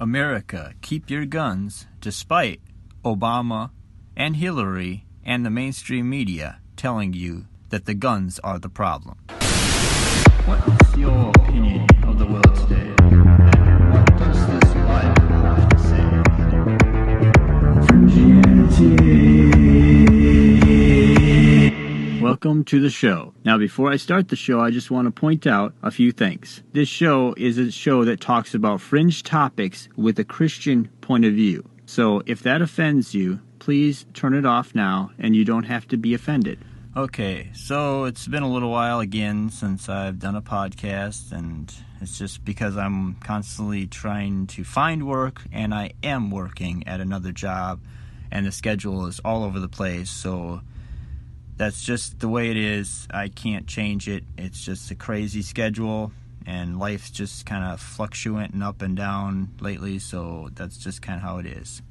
America, keep your guns, despite Obama and Hillary and the mainstream media telling you that the guns are the problem. What's your opinion of the world today? And what does this Bible have to say? Welcome to the show. Now, before I start the show, I just want to point out a few things. This show is a show that talks about fringe topics with a Christian point of view. So if that offends you, please turn it off now, and you don't have to be offended. Okay, so it's been a little while again since I've done a podcast, and it's just because I'm constantly trying to find work, and I am working at another job, and the schedule is all over the place, so that's just the way it is. I can't change it. It's just a crazy schedule, and life's just kind of fluctuant and up and down lately, so that's just kind of how it is.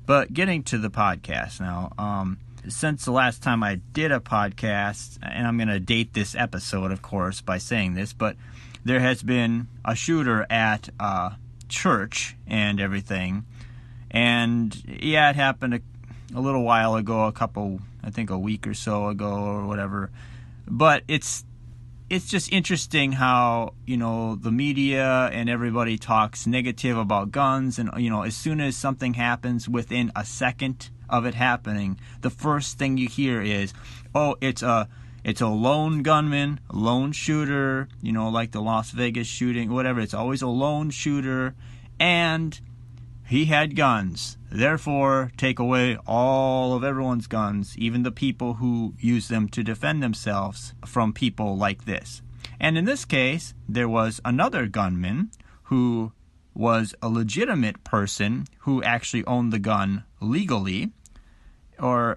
But getting to the podcast now, since the last time I did a podcast, and I'm going to date this episode, of course, by saying this, but there has been a shooter at a church and everything, and yeah, it happened a little while ago, I think a week or so ago or whatever. But it's just interesting how, the media and everybody talks negative about guns, and, as soon as something happens within a second of it happening, the first thing you hear is, oh, it's a lone gunman, a lone shooter, like the Las Vegas shooting, whatever. It's always a lone shooter, and he had guns. Therefore, take away all of everyone's guns, even the people who use them to defend themselves from people like this. And in this case, there was another gunman who was a legitimate person who actually owned the gun legally. Or,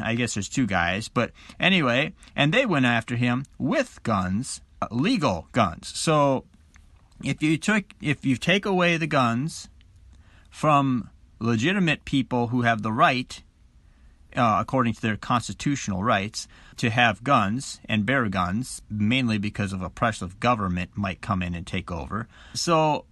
I guess there's two guys. But anyway, and they went after him with guns, legal guns. So, if you take away the guns from legitimate people who have the right, according to their constitutional rights, to have guns and bear guns, mainly because of oppressive government might come in and take over. So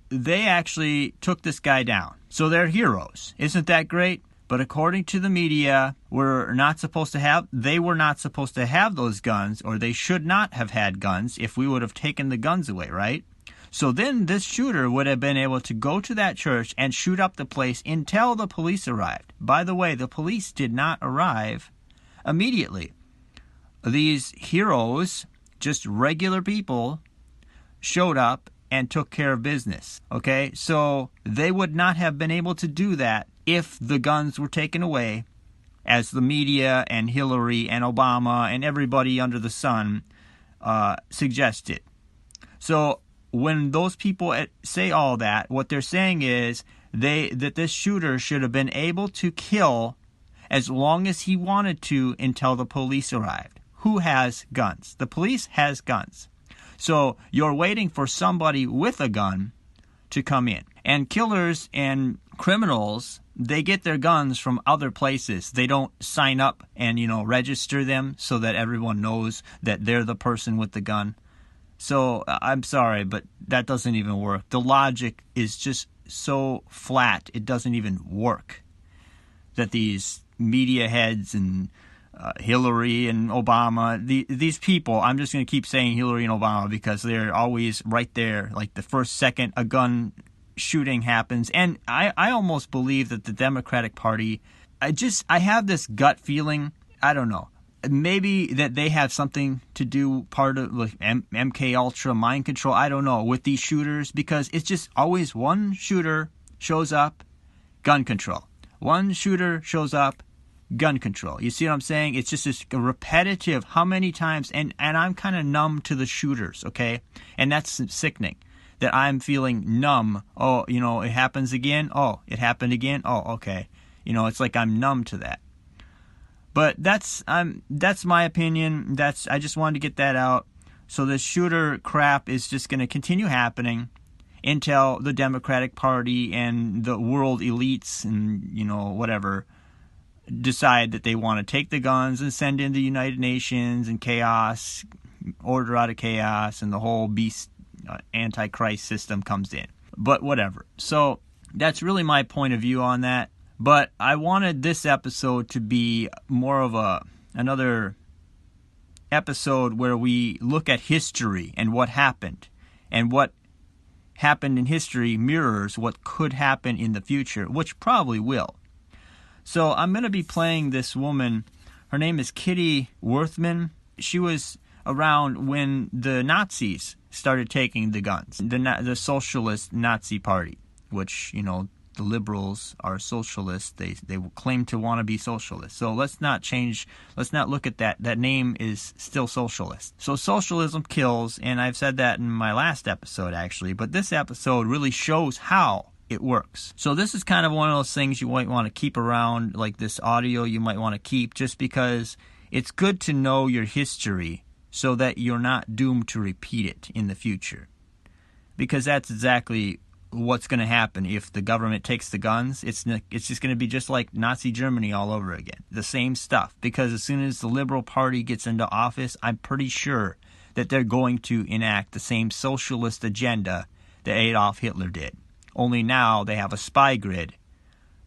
they actually took this guy down. So they're heroes. Isn't that great? But according to the media, they were not supposed to have those guns, or they should not have had guns if we would have taken the guns away, right? So then this shooter would have been able to go to that church and shoot up the place until the police arrived. By the way, the police did not arrive immediately. These heroes, just regular people, showed up and took care of business. Okay, so they would not have been able to do that if the guns were taken away, as the media and Hillary and Obama and everybody under the sun suggested. So when those people say all that, what they're saying is that this shooter should have been able to kill as long as he wanted to until the police arrived. Who has guns? The police has guns. So you're waiting for somebody with a gun to come in. And killers and criminals, they get their guns from other places. They don't sign up and, register them so that everyone knows that they're the person with the gun. So, I'm sorry, but that doesn't even work. The logic is just so flat, it doesn't even work. That these media heads and Hillary and Obama, these people, I'm just going to keep saying Hillary and Obama because they're always right there. Like the first second a gun shooting happens. And I almost believe that the Democratic Party, I have this gut feeling, I don't know. Maybe that they have something to do, part of like MK Ultra mind control, I don't know, with these shooters, because it's just always one shooter shows up, gun control. One shooter shows up, gun control. You see what I'm saying? It's just this repetitive, how many times, and I'm kind of numb to the shooters, okay? And that's sickening, that I'm feeling numb. Oh, it happens again. Oh, it happened again. Oh, okay. It's like I'm numb to that. But that's my opinion. I just wanted to get that out. So this shooter crap is just going to continue happening until the Democratic Party and the world elites and whatever decide that they want to take the guns and send in the United Nations and chaos, order out of chaos, and the whole beast Antichrist system comes in. But whatever. So that's really my point of view on that. But I wanted this episode to be more of another episode where we look at history and what happened. And what happened in history mirrors what could happen in the future, which probably will. So I'm going to be playing this woman. Her name is Kitty Werthmann. She was around when the Nazis started taking the guns. The socialist Nazi party, which, the liberals are socialists. They claim to want to be socialists. So let's not look at that. That name is still socialist. So socialism kills, and I've said that in my last episode, actually. But this episode really shows how it works. So this is kind of one of those things you might want to keep around, like this audio you might want to keep, just because it's good to know your history so that you're not doomed to repeat it in the future. Because that's exactly what's going to happen if the government takes the guns. It's just going to be just like Nazi Germany all over again. The same stuff. Because as soon as the Liberal Party gets into office, I'm pretty sure that they're going to enact the same socialist agenda that Adolf Hitler did. Only now they have a spy grid,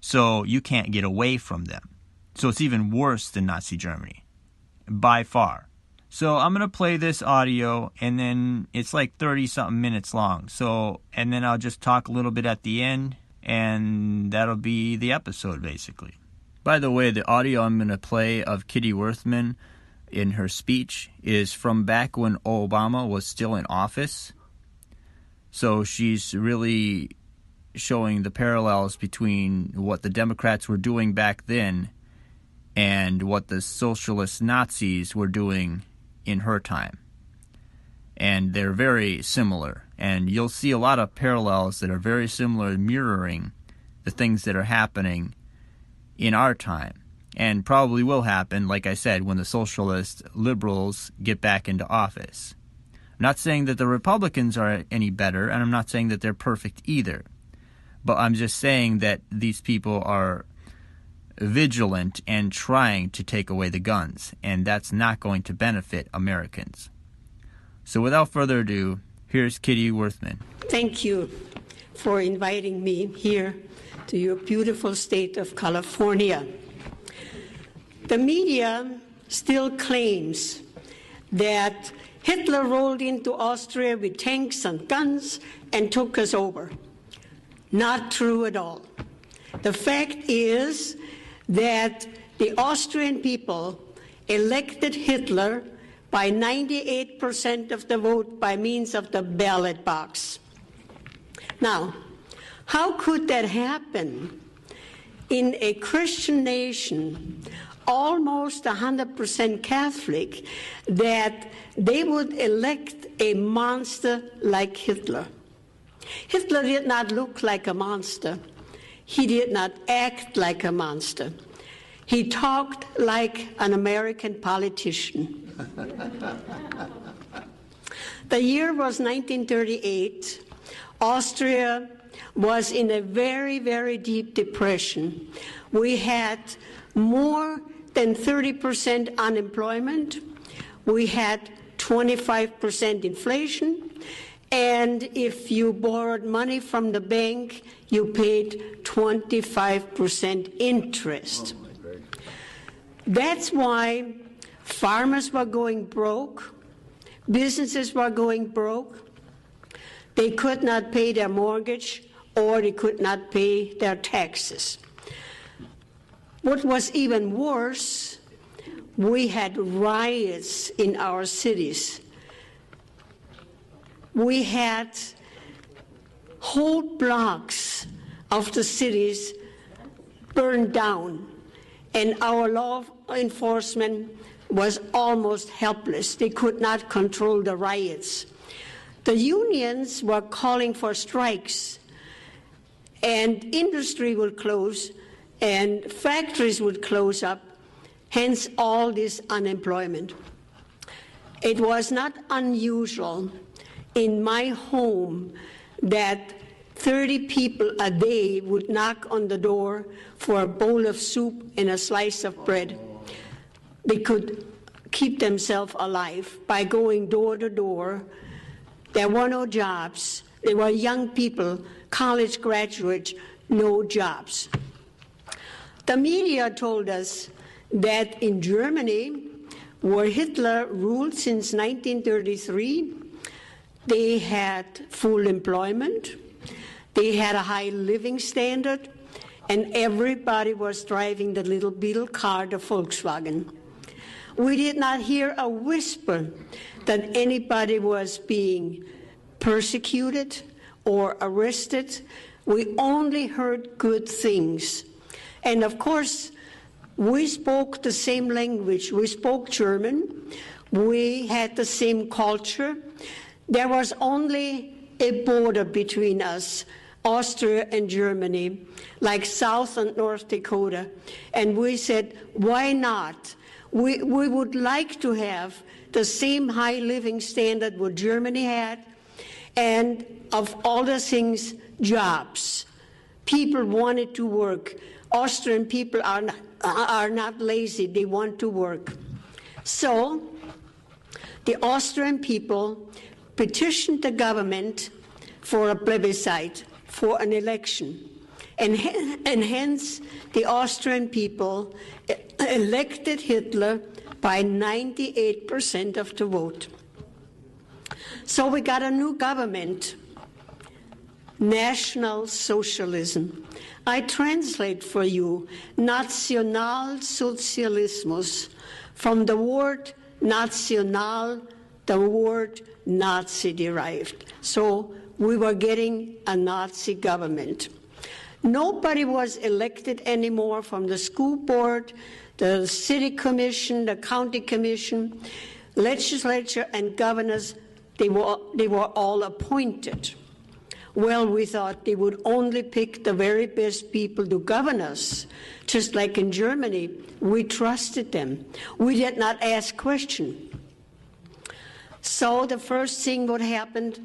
so you can't get away from them. So it's even worse than Nazi Germany, by far. So I'm going to play this audio, and then it's like 30-something minutes long. And then I'll just talk a little bit at the end, and that'll be the episode, basically. By the way, the audio I'm going to play of Kitty Werthmann in her speech is from back when Obama was still in office. So she's really showing the parallels between what the Democrats were doing back then and what the socialist Nazis were doing in her time. And they're very similar. And you'll see a lot of parallels that are very similar, mirroring the things that are happening in our time. And probably will happen, like I said, when the socialist liberals get back into office. I'm not saying that the Republicans are any better, and I'm not saying that they're perfect either. But I'm just saying that these people are vigilant and trying to take away the guns, and that's not going to benefit Americans. So without further ado, here's Kitty Werthmann. Thank you for inviting me here to your beautiful state of California. The media still claims that Hitler rolled into Austria with tanks and guns and took us over. Not true at all. The fact is that the Austrian people elected Hitler by 98% of the vote by means of the ballot box. Now, how could that happen in a Christian nation, almost 100% Catholic, that they would elect a monster like Hitler? Hitler did not look like a monster. He did not act like a monster. He talked like an American politician. The year was 1938. Austria was in a very, very deep depression. We had more than 30% unemployment. We had 25% inflation. And if you borrowed money from the bank, you paid 25% interest. That's why farmers were going broke, businesses were going broke. They could not pay their mortgage, or they could not pay their taxes. What was even worse, we had riots in our cities. We had whole blocks of the cities burned down, and our law enforcement was almost helpless. They could not control the riots. The unions were calling for strikes, and industry would close, and factories would close up, hence all this unemployment. It was not unusual in my home that 30 people a day would knock on the door for a bowl of soup and a slice of bread. They could keep themselves alive by going door to door. There were no jobs. They were young people, college graduates, no jobs. The media told us that in Germany, where Hitler ruled since 1933, they had full employment, they had a high living standard, and everybody was driving the little beetle car, the Volkswagen. We did not hear a whisper that anybody was being persecuted or arrested. We only heard good things. And of course, we spoke the same language. We spoke German. We had the same culture. There was only a border between us, Austria and Germany, like South and North Dakota. And we said, why not? We would like to have the same high living standard what Germany had, and of all the things, jobs. People wanted to work. Austrian people are not lazy, they want to work. So the Austrian people petitioned the government for a plebiscite, for an election. And hence the Austrian people elected Hitler by 98% of the vote. So we got a new government, National Socialism. I translate for you Nationalsozialismus from the word national, the word Nazi derived. So we were getting a Nazi government. Nobody was elected anymore from the school board, the city commission, the county commission, legislature, and governors. They were all appointed. Well, we thought they would only pick the very best people to govern us. Just like in Germany, we trusted them. We did not ask questions. So the first thing what happened,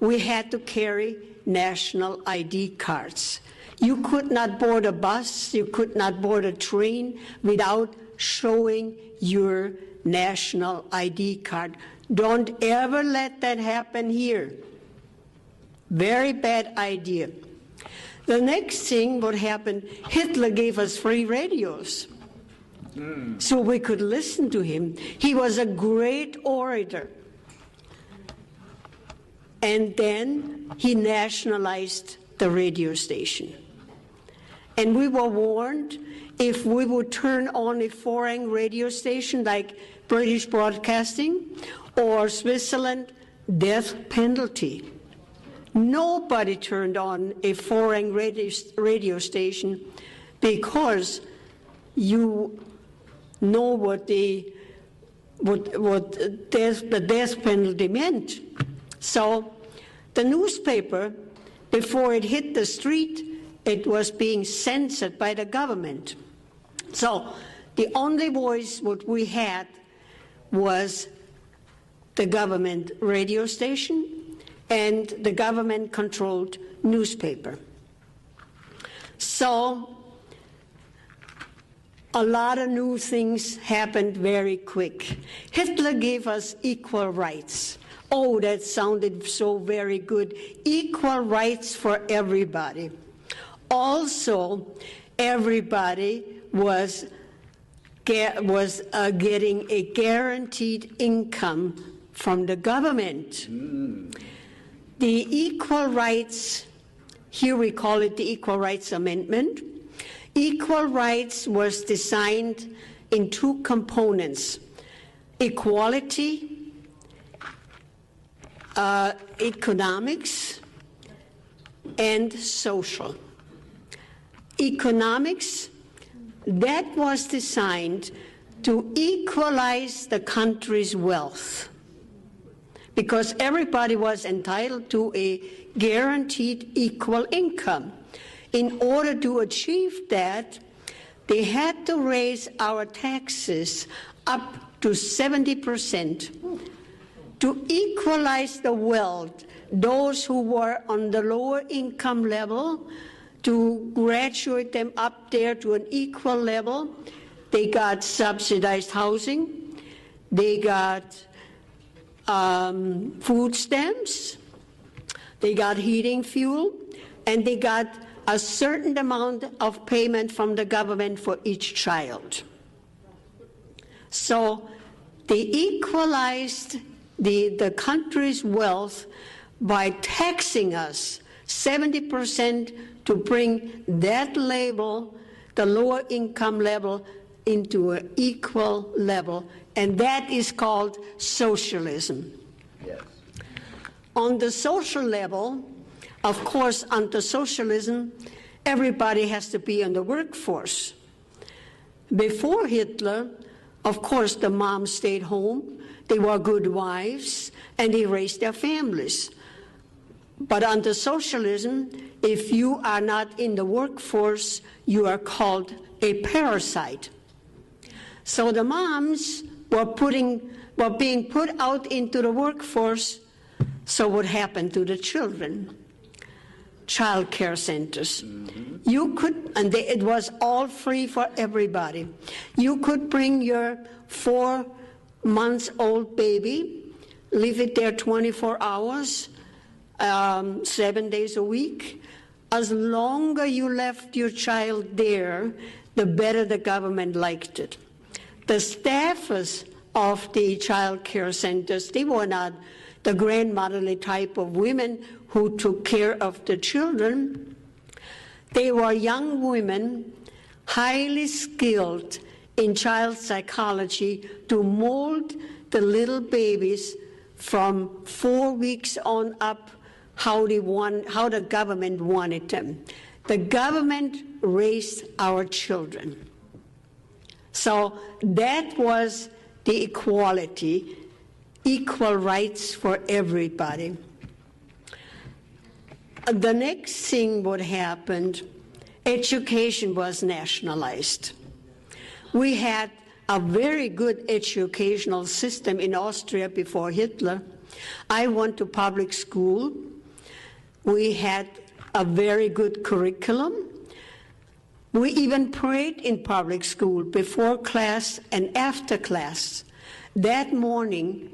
we had to carry national ID cards. You could not board a bus, you could not board a train without showing your national ID card. Don't ever let that happen here. Very bad idea. The next thing what happened, Hitler gave us free radios. So we could listen to him. He was a great orator. And then he nationalized the radio station. And we were warned if we would turn on a foreign radio station like British Broadcasting or Switzerland, death penalty. Nobody turned on a foreign radio station because you know what the death penalty meant. So the newspaper, before it hit the street, it was being censored by the government. So the only voice what we had was the government radio station and the government-controlled newspaper. So a lot of new things happened very quick. Hitler gave us equal rights. Oh, that sounded so very good. Equal rights for everybody. Also, everybody was getting a guaranteed income from the government. The equal rights, here we call it the Equal Rights Amendment. Equal rights was designed in two components: equality, economics, and social. Economics, that was designed to equalize the country's wealth, because everybody was entitled to a guaranteed equal income. In order to achieve that, they had to raise our taxes up to 70% to equalize the wealth. Those who were on the lower income level, to graduate them up there to an equal level. They got subsidized housing, they got food stamps, They got heating fuel, and they got a certain amount of payment from the government for each child. So they equalized the country's wealth by taxing us 70% to bring that level, the lower income level, into an equal level, and that is called socialism. Yes. On the social level, of course, under socialism, everybody has to be in the workforce. Before Hitler, of course, the moms stayed home, they were good wives, and they raised their families. But under socialism, if you are not in the workforce, you are called a parasite. So the moms were being put out into the workforce. So what happened to the children? Child care centers. You could, and it was all free for everybody. You could bring your 4-month-old baby, leave it there 24 hours, 7 days a week. As long as you left your child there, the better the government liked it. The staffers of the child care centers, they were not the grandmotherly type of women who took care of the children. They were young women, highly skilled in child psychology, to mold the little babies from 4 weeks on up how the government wanted them. The government raised our children. So that was the equality, equal rights for everybody. The next thing what happened, education was nationalized. We had a very good educational system in Austria before Hitler. I went to public school. We had a very good curriculum. We even prayed in public school before class and after class. That morning,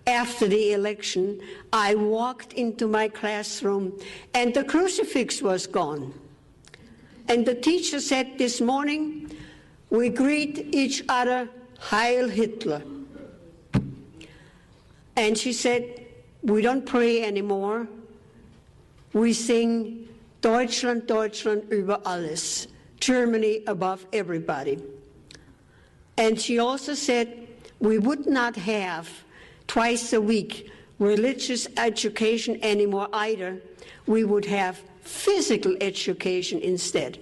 after the election, I walked into my classroom and the crucifix was gone. And the teacher said, "This morning, we greet each other, Heil Hitler." And she said, "We don't pray anymore. We sing Deutschland, Deutschland über alles, Germany above everybody." And she also said, we would not have twice a week religious education anymore either. We would have physical education instead.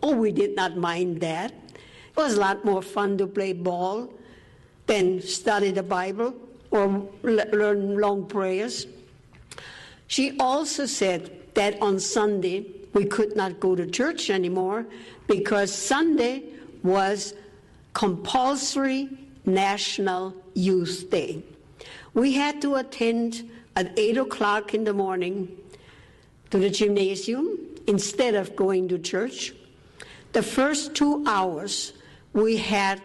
Oh, we did not mind that. It was a lot more fun to play ball than study the Bible or learn long prayers. She also said that on Sunday we could not go to church anymore because Sunday was compulsory National Youth Day. We had to attend at 8 o'clock in the morning to the gymnasium instead of going to church. The first 2 hours we had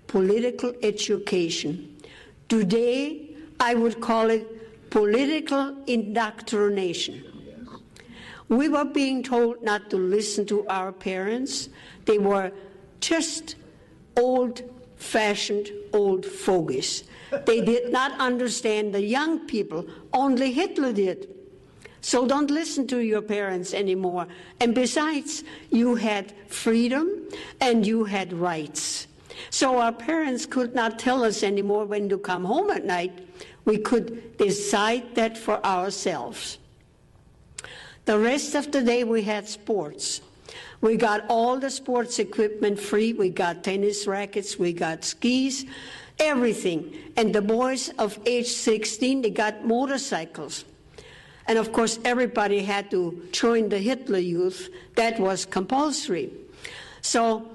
political education. Today I would call it political indoctrination. We were being told not to listen to our parents. They were just old-fashioned old fogies. They did not understand the young people. Only Hitler did. So don't listen to your parents anymore. And besides, you had freedom and you had rights. So our parents could not tell us anymore when to come home at night. We could decide that for ourselves. The rest of the day we had sports. We got all the sports equipment free. We got tennis rackets, we got skis, everything. And the boys of age 16, they got motorcycles. And of course, everybody had to join the Hitler Youth. That was compulsory. So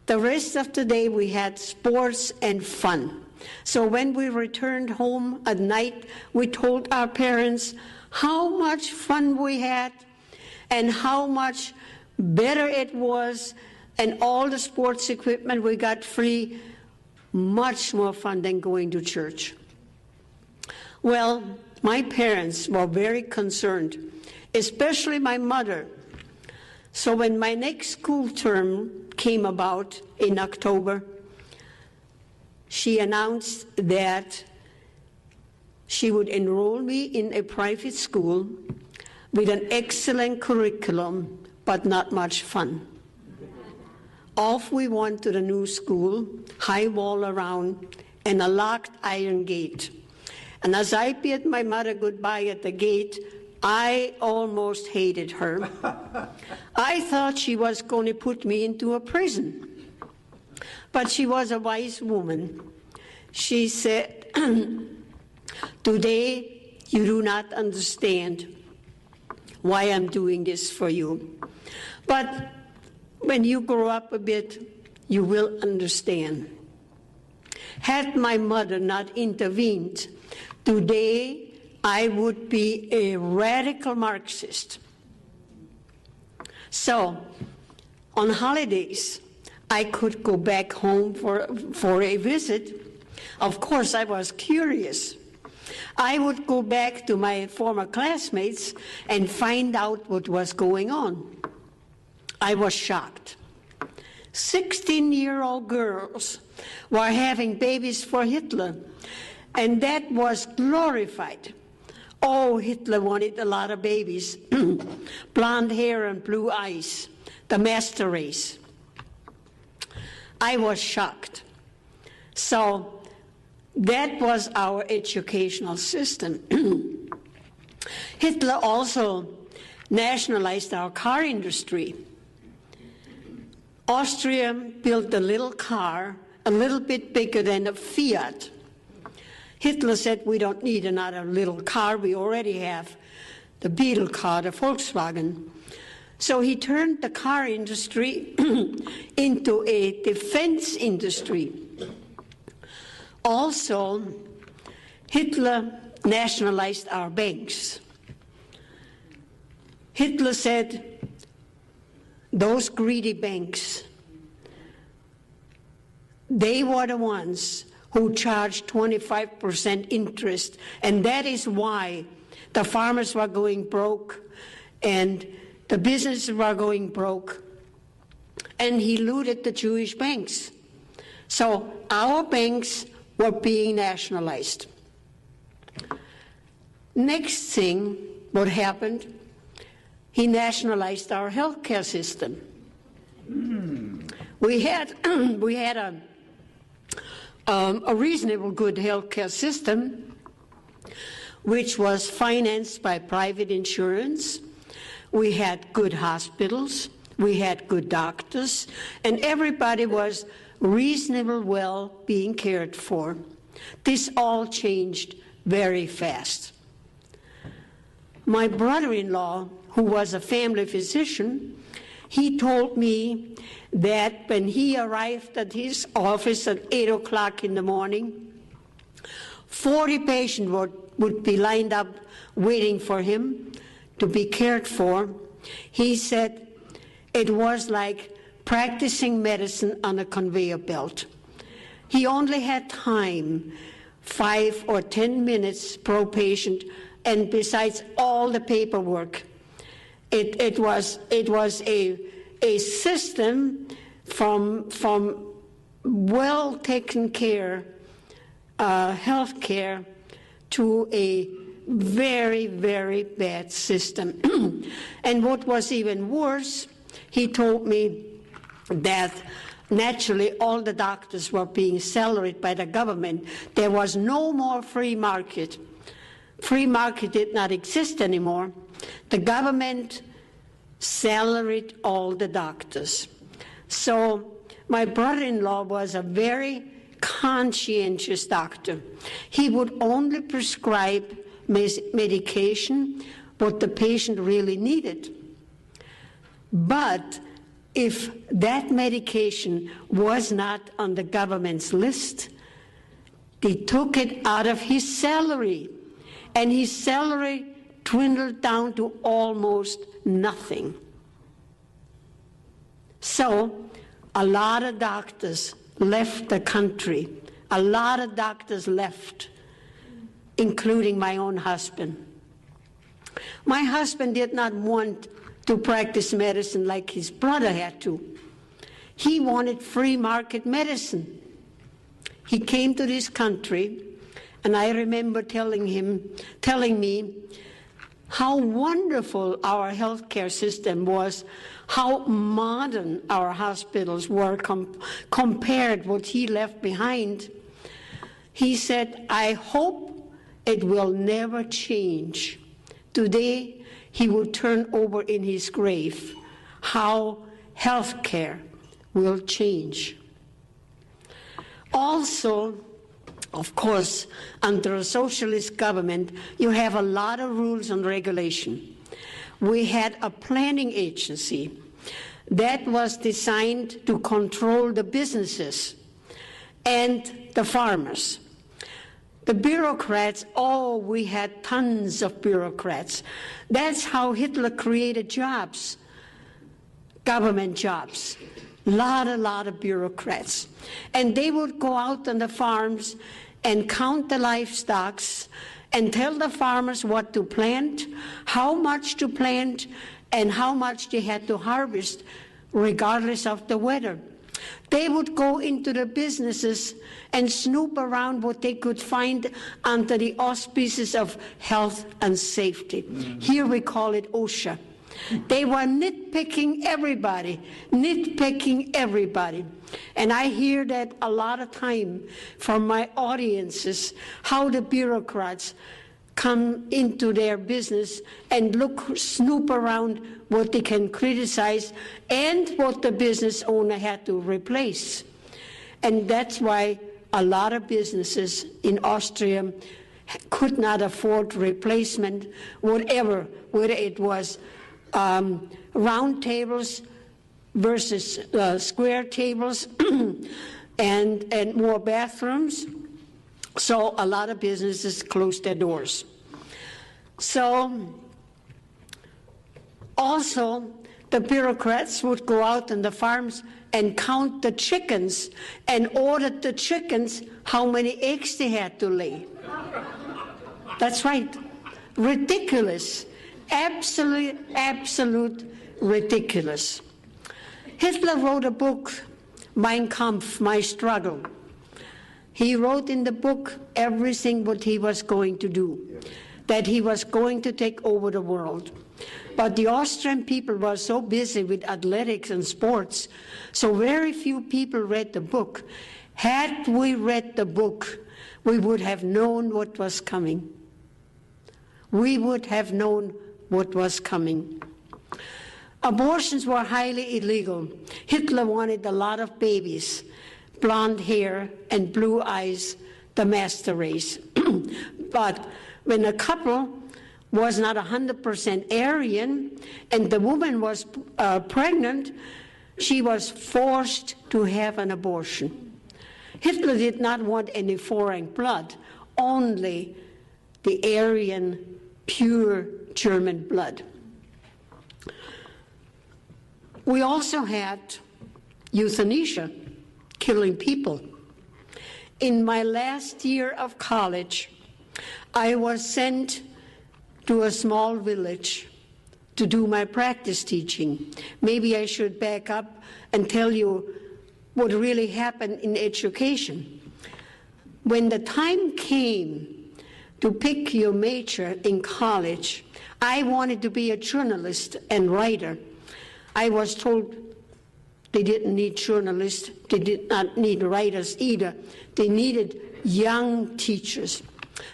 the rest of the day we had sports and fun. So when we returned home at night, we told our parents how much fun we had and how much better it was, and all the sports equipment we got free, much more fun than going to church. Well, My parents were very concerned, especially my mother. So when my next school term came about in October, she announced that she would enroll me in a private school with an excellent curriculum, but not much fun. Off we went to the new school, high wall around, and a locked iron gate. And as I bid my mother goodbye at the gate, I almost hated her. I thought she was going to put me into a prison. But she was a wise woman. She said, "Today you do not understand why I'm doing this for you. But when you grow up a bit, you will understand." Had my mother not intervened, today I would be a radical Marxist. So, on holidays, I could go back home for a visit. Of course, I was curious. I would go back to my former classmates and find out what was going on. I was shocked. 16-year-old girls were having babies for Hitler, and that was glorified. Oh, Hitler wanted a lot of babies, blonde hair and blue eyes, the master race. I was shocked. So that was our educational system. Hitler also nationalized our car industry. Austria built a little car, a little bit bigger than a Fiat. Hitler said, "We don't need another little car. We already have the Beetle car, the Volkswagen." So he turned the car industry into a defense industry. Also, Hitler nationalized our banks. Hitler said, those greedy banks, they were the ones who charged 25% interest, and that is why the farmers were going broke and the businesses were going broke, and he looted the Jewish banks. So our banks were being nationalized. Next thing, what happened, he nationalized our healthcare system. We had a reasonable good healthcare system, which was financed by private insurance. We had good hospitals, we had good doctors, and everybody was reasonably well being cared for. This all changed very fast. My brother-in-law, who was a family physician, he told me that when he arrived at his office at 8 o'clock in the morning, 40 patients would be lined up waiting for him to be cared for. He said it was like practicing medicine on a conveyor belt. He only had time, 5 or 10 minutes per patient, and besides all the paperwork, it was a system from well taken care health care to a very, very bad system. And what was even worse, he told me that naturally all the doctors were being salaried by the government. There was no more free market. Free market did not exist anymore. The government salaried all the doctors. So my brother-in-law was a very conscientious doctor. He would only prescribe medication what the patient really needed. But if that medication was not on the government's list, they took it out of his salary, and his salary dwindled down to almost nothing. So a lot of doctors left the country. A lot of doctors left. including my own husband. My husband did not want to practice medicine like his brother had to. He wanted free market medicine. He came to this country, and I remember telling me how wonderful our healthcare system was, how modern our hospitals were compared what he left behind. He said, I hope it will never change. Today, he would turn over in his grave how healthcare will change. Also, of course, under a socialist government, you have a lot of rules and regulation. We had a planning agency that was designed to control the businesses and the farmers. The bureaucrats, oh, we had tons of bureaucrats. That's how Hitler created jobs, government jobs. A lot of bureaucrats. And they would go out on the farms and count the livestock and tell the farmers what to plant, how much to plant, and how much they had to harvest, regardless of the weather. They would go into the businesses and snoop around what they could find under the auspices of health and safety. Here we call it OSHA. They were nitpicking everybody. And I hear that a lot of time from my audiences, how the bureaucrats come into their business and snoop around what they can criticize and what the business owner had to replace. And that's why a lot of businesses in Austria could not afford replacement, whether it was round tables versus square tables and more bathrooms. So a lot of businesses closed their doors. So also the bureaucrats would go out on the farms and count the chickens and order the chickens how many eggs they had to lay. That's right. Ridiculous. Absolute ridiculous. Hitler wrote a book, Mein Kampf, My Struggle. He wrote in the book everything what he was going to do, that he was going to take over the world. But the Austrian people were so busy with athletics and sports, so very few people read the book. Had we read the book, we would have known what was coming. We would have known what was coming. Abortions were highly illegal. Hitler wanted a lot of babies, blonde hair and blue eyes, the master race. But when a couple was not 100% Aryan and the woman was pregnant, she was forced to have an abortion. Hitler did not want any foreign blood, only the Aryan, pure German blood. We also had euthanasia, killing people. In my last year of college, I was sent to a small village to do my practice teaching. Maybe I should back up and tell you what really happened in education. When the time came to pick your major in college, I wanted to be a journalist and writer. I was told they didn't need journalists, they did not need writers either. They needed young teachers.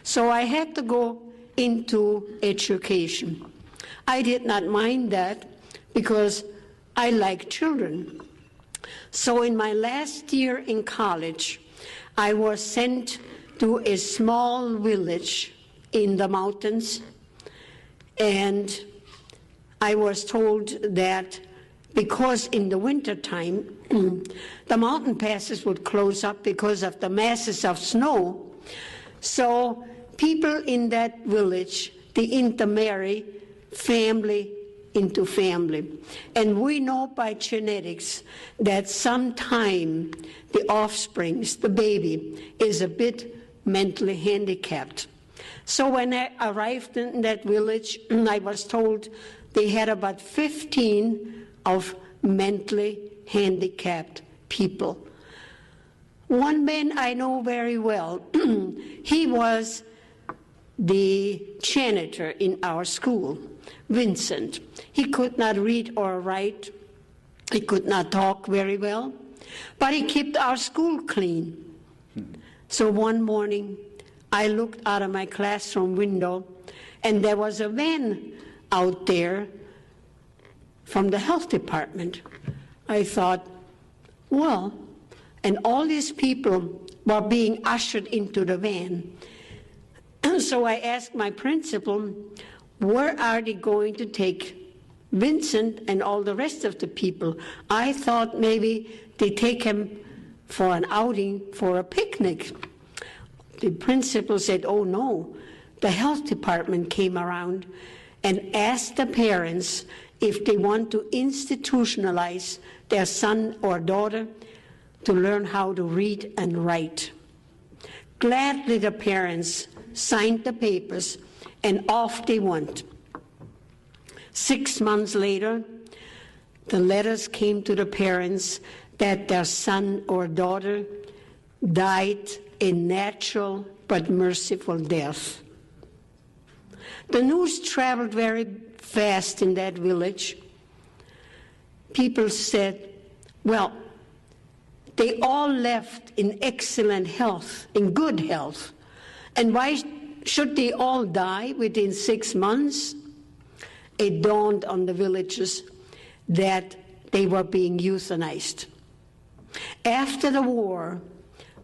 So I had to go into education. I did not mind that because I like children. So in my last year in college, I was sent to a small village in the mountains, and I was told that because in the wintertime, the mountain passes would close up because of the masses of snow. So people in that village, they intermarry family into family. And we know by genetics that sometime the offspring, the baby, is a bit mentally handicapped. So when I arrived in that village, I was told they had about 15 of mentally handicapped people. One man I know very well, he was the janitor in our school, Vincent. He could not read or write. He could not talk very well, but he kept our school clean. So one morning, I looked out of my classroom window, and there was a van out there from the health department. I thought, well, and all these people were being ushered into the van. So I asked my principal, where are they going to take Vincent and all the rest of the people? I thought maybe they take him for an outing, for a picnic. The principal said, oh no, the health department came around and asked the parents if they want to institutionalize their son or daughter to learn how to read and write. Gladly the parents signed the papers and off they went. 6 months later, the letters came to the parents that their son or daughter died a natural but merciful death. The news traveled very fast in that village. People said, well, they all left in excellent health, in good health. And why should they all die within 6 months? It dawned on the villagers that they were being euthanized. After the war,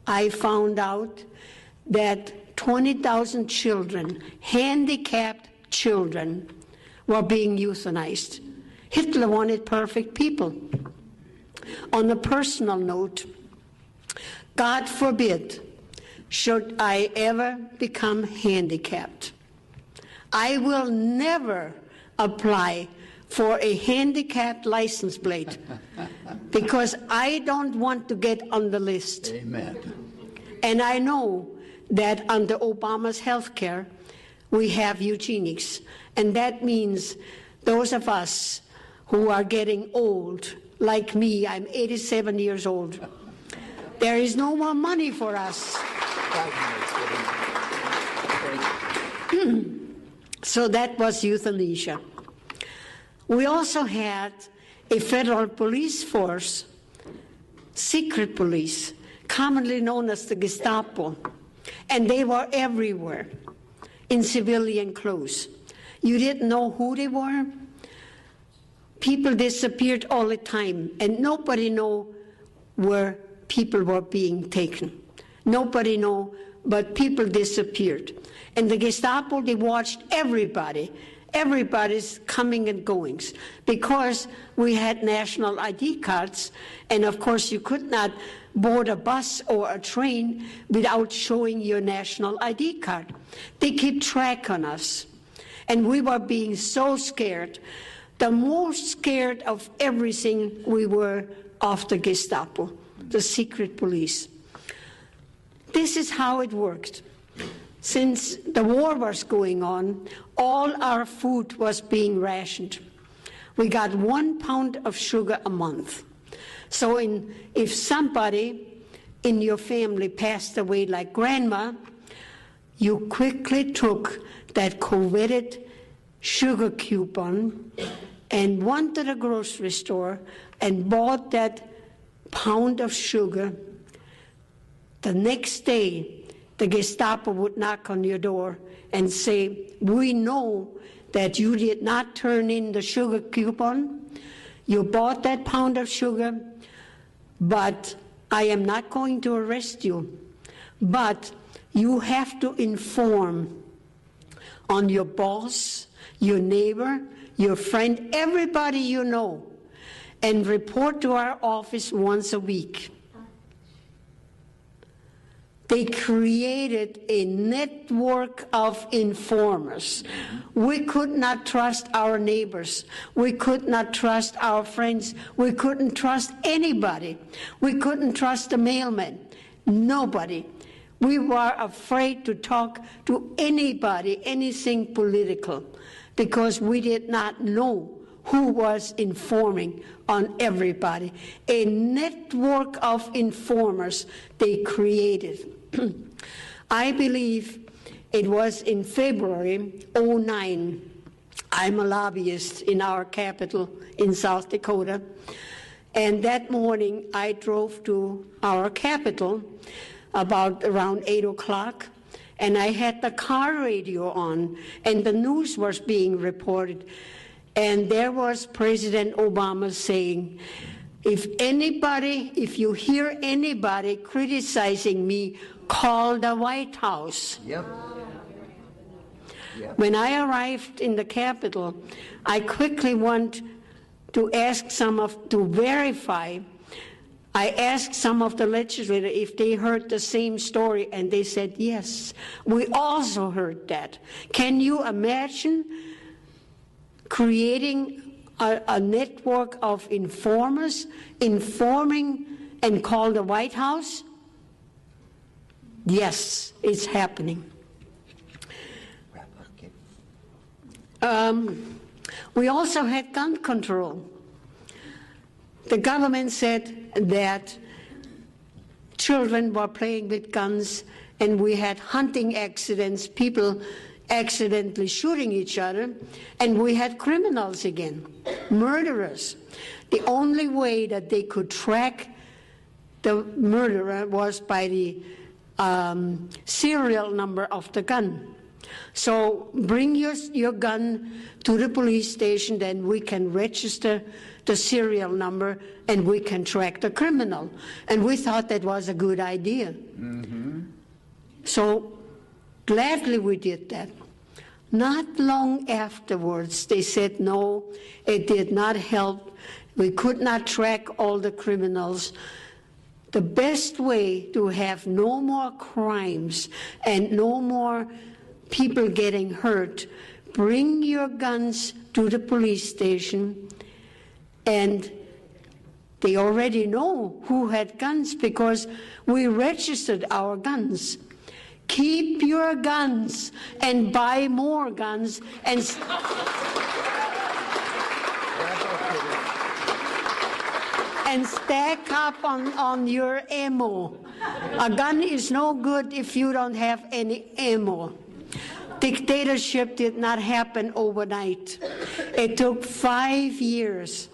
I found out that 20,000 children, handicapped children, were being euthanized. Hitler wanted perfect people. On a personal note, God forbid, should I ever become handicapped, I will never apply for a handicapped license plate because I don't want to get on the list. Amen. And I know that under Obama's health care, we have eugenics. And that means those of us who are getting old, like me, I'm 87 years old, there is no more money for us. So that was euthanasia. We also had a federal police force, secret police, commonly known as the Gestapo, and they were everywhere in civilian clothes. You didn't know who they were. People disappeared all the time, and nobody knew where people were being taken. Nobody knew, but people disappeared. And the Gestapo, they watched everybody, everybody's coming and goings, because we had national ID cards, and of course you could not board a bus or a train without showing your national ID card. They keep track on us, and we were being so scared. The most scared of everything we were of the Gestapo, the secret police. This is how it worked. Since the war was going on, all our food was being rationed. We got 1 pound of sugar a month. So if somebody in your family passed away like grandma, you quickly took that coveted sugar coupon and went to the grocery store and bought that pound of sugar. The next day, the Gestapo would knock on your door and say, we know that you did not turn in the sugar coupon. You bought that pound of sugar, but I am not going to arrest you. But you have to inform on your boss, your neighbor, your friend, everybody you know, and report to our office once a week. They created a network of informers. We could not trust our neighbors. We could not trust our friends. We couldn't trust anybody. We couldn't trust the mailman. Nobody. We were afraid to talk to anybody, anything political, because we did not know who was informing on everybody. A network of informers they created. I believe it was in February '09. I'm a lobbyist in our capital in South Dakota. And that morning I drove to our capital about around 8 o'clock, and I had the car radio on, and the news was being reported. And there was President Obama saying, if you hear anybody criticizing me, call the White House. Yep. Yep. When I arrived in the Capitol, I quickly went to ask to verify. I asked some of the legislators if they heard the same story, and they said, yes, we also heard that. Can you imagine creating a network of informers, informing and call the White House? Yes, it's happening. We also had gun control. The government said that children were playing with guns, and we had hunting accidents, people accidentally shooting each other, and we had criminals again, murderers. The only way that they could track the murderer was by the serial number of the gun. So bring your gun to the police station, then we can register the serial number and we can track the criminal. And we thought that was a good idea. Mm-hmm. So gladly we did that. Not long afterwards, they said, no, it did not help. We could not track all the criminals. The best way to have no more crimes and no more people getting hurt, bring your guns to the police station, and they already know who had guns because we registered our guns. Keep your guns and buy more guns and stack up on your ammo. A gun is no good if you don't have any ammo. Dictatorship did not happen overnight. It took 5 years,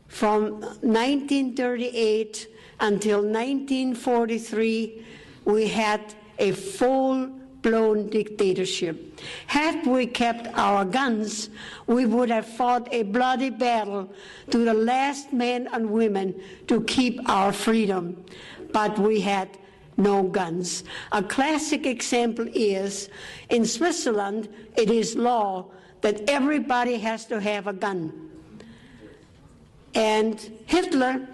from 1938 until 1943, we had a full-blown dictatorship. Had we kept our guns, we would have fought a bloody battle to the last man and women to keep our freedom. But we had no guns. A classic example is, in Switzerland, it is law that everybody has to have a gun. And Hitler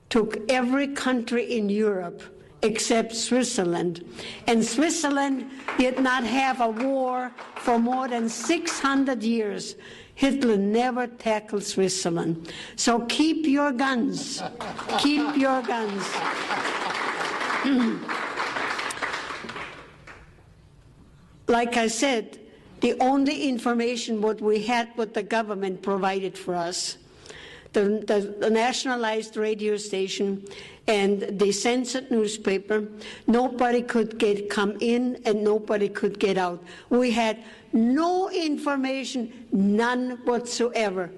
took every country in Europe except Switzerland. And Switzerland did not have a war for more than 600 years. Hitler never tackled Switzerland. So keep your guns. Keep your guns. Like I said, the only information what we had, what the government provided for us, the nationalized radio station and the censored newspaper, nobody could come in and nobody could get out. We had no information, none whatsoever.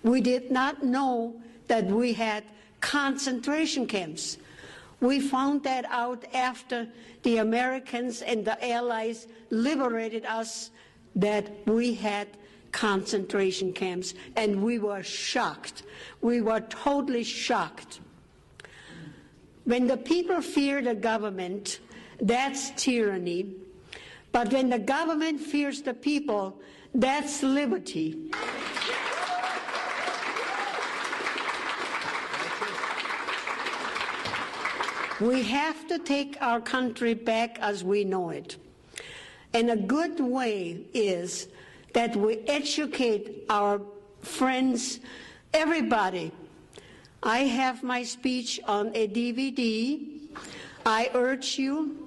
We did not know that we had concentration camps. We found that out after the Americans and the Allies liberated us, that we had concentration camps, and we were shocked. We were totally shocked. When the people fear the government, that's tyranny. But when the government fears the people, that's liberty. We have to take our country back as we know it. And a good way is that we educate our friends, everybody. I have my speech on a DVD. I urge you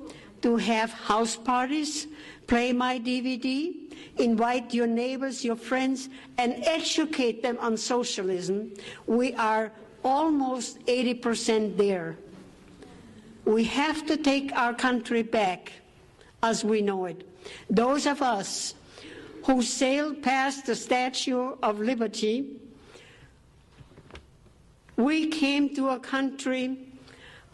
to have house parties, play my DVD, invite your neighbors, your friends, and educate them on socialism. We are almost 80% there. We have to take our country back as we know it. Those of us who sailed past the Statue of Liberty, we came to a country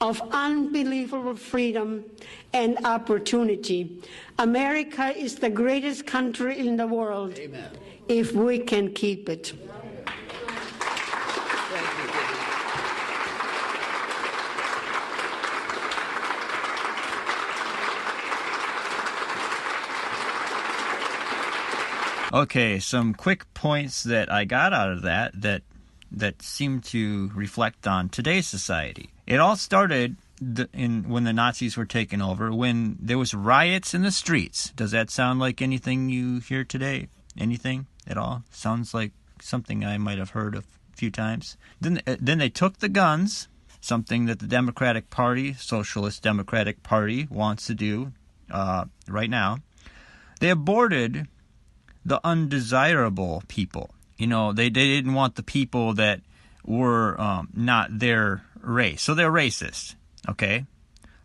of unbelievable freedom and opportunity. America is the greatest country in the world. Amen. If we can keep it. Okay, some quick points that I got out of that seem to reflect on today's society. It all started when the Nazis were taking over, when there was riots in the streets. Does that sound like anything you hear today? Anything at all? Sounds like something I might have heard a few times. Then they took the guns, something that the Democratic Party, Socialist Democratic Party, wants to do right now. They aborted the undesirable people. You know, they didn't want the people that were not their race. So they're racist, okay?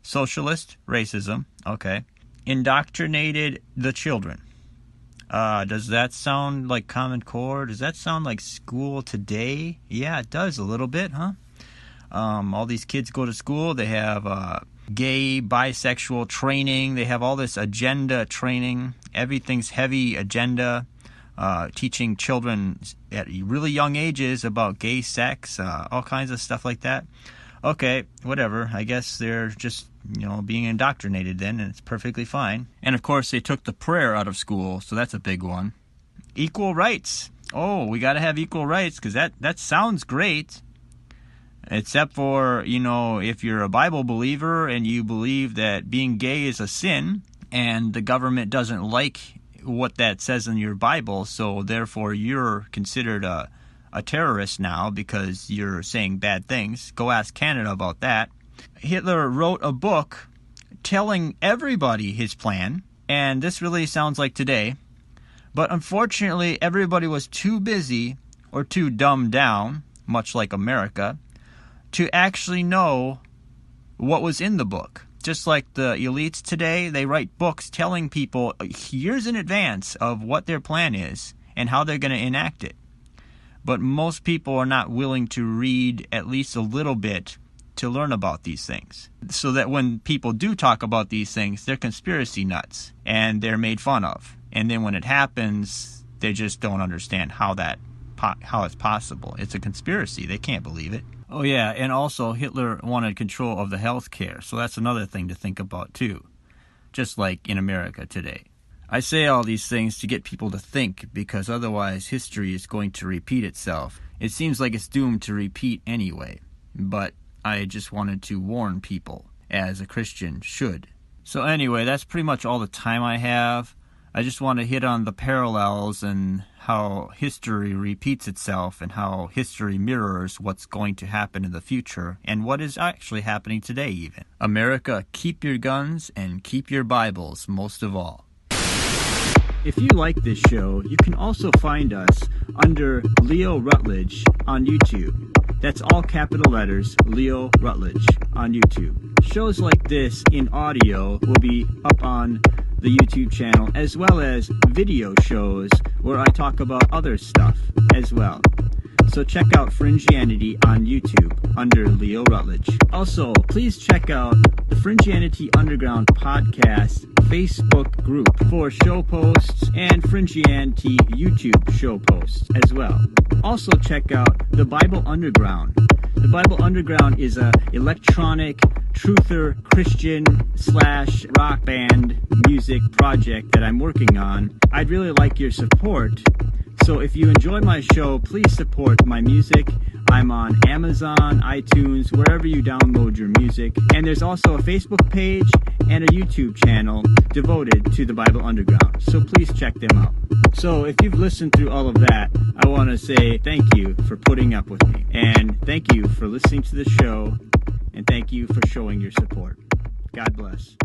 Socialist, racism, okay? Indoctrinated the children. Does that sound like Common Core? Does that sound like school today? Yeah, it does a little bit, huh? All these kids go to school. They have gay, bisexual training. They have all this agenda training. Everything's heavy agenda. Teaching children at really young ages about gay sex, all kinds of stuff like that. Okay, whatever. I guess they're just, being indoctrinated then, and it's perfectly fine. And of course, they took the prayer out of school, so that's a big one. Equal rights. Oh, we got to have equal rights, because that sounds great. Except for, if you're a Bible believer and you believe that being gay is a sin, and the government doesn't like what that says in your Bible, so therefore you're considered a terrorist now because you're saying bad things. Go ask Canada about that. Hitler wrote a book telling everybody his plan, and this really sounds like today, but unfortunately everybody was too busy or too dumbed down, much like America, to actually know what was in the book. Just like the elites today, they write books telling people years in advance of what their plan is and how they're going to enact it. But most people are not willing to read at least a little bit to learn about these things. So that when people do talk about these things, they're conspiracy nuts and they're made fun of. And then when it happens, they just don't understand how it's possible. It's a conspiracy. They can't believe it. Oh yeah, and also Hitler wanted control of the health care, so that's another thing to think about too, just like in America today. I say all these things to get people to think, because otherwise history is going to repeat itself. It seems like it's doomed to repeat anyway, but I just wanted to warn people, as a Christian should. So anyway, that's pretty much all the time I have. I just want to hit on the parallels and how history repeats itself and how history mirrors what's going to happen in the future and what is actually happening today even. America, keep your guns and keep your Bibles most of all. If you like this show, you can also find us under Leo Rutledge on YouTube. That's all capital letters, Leo Rutledge on YouTube. Shows like this in audio will be up on the YouTube channel, as well as video shows where I talk about other stuff as well. So check out Fringianity on YouTube under Leo Rutledge. Also, please check out the Fringianity Underground podcast Facebook group for show posts and Fringianity YouTube show posts as well. Also check out the Bible Underground. The Bible Underground is a electronic truther Christian / rock band music project that I'm working on. I'd really like your support. So if you enjoy my show, please support my music. I'm on Amazon, iTunes, wherever you download your music. And there's also a Facebook page and a YouTube channel devoted to the Bible Underground. So please check them out. So if you've listened through all of that, I want to say thank you for putting up with me. And thank you for listening to the show. And thank you for showing your support. God bless.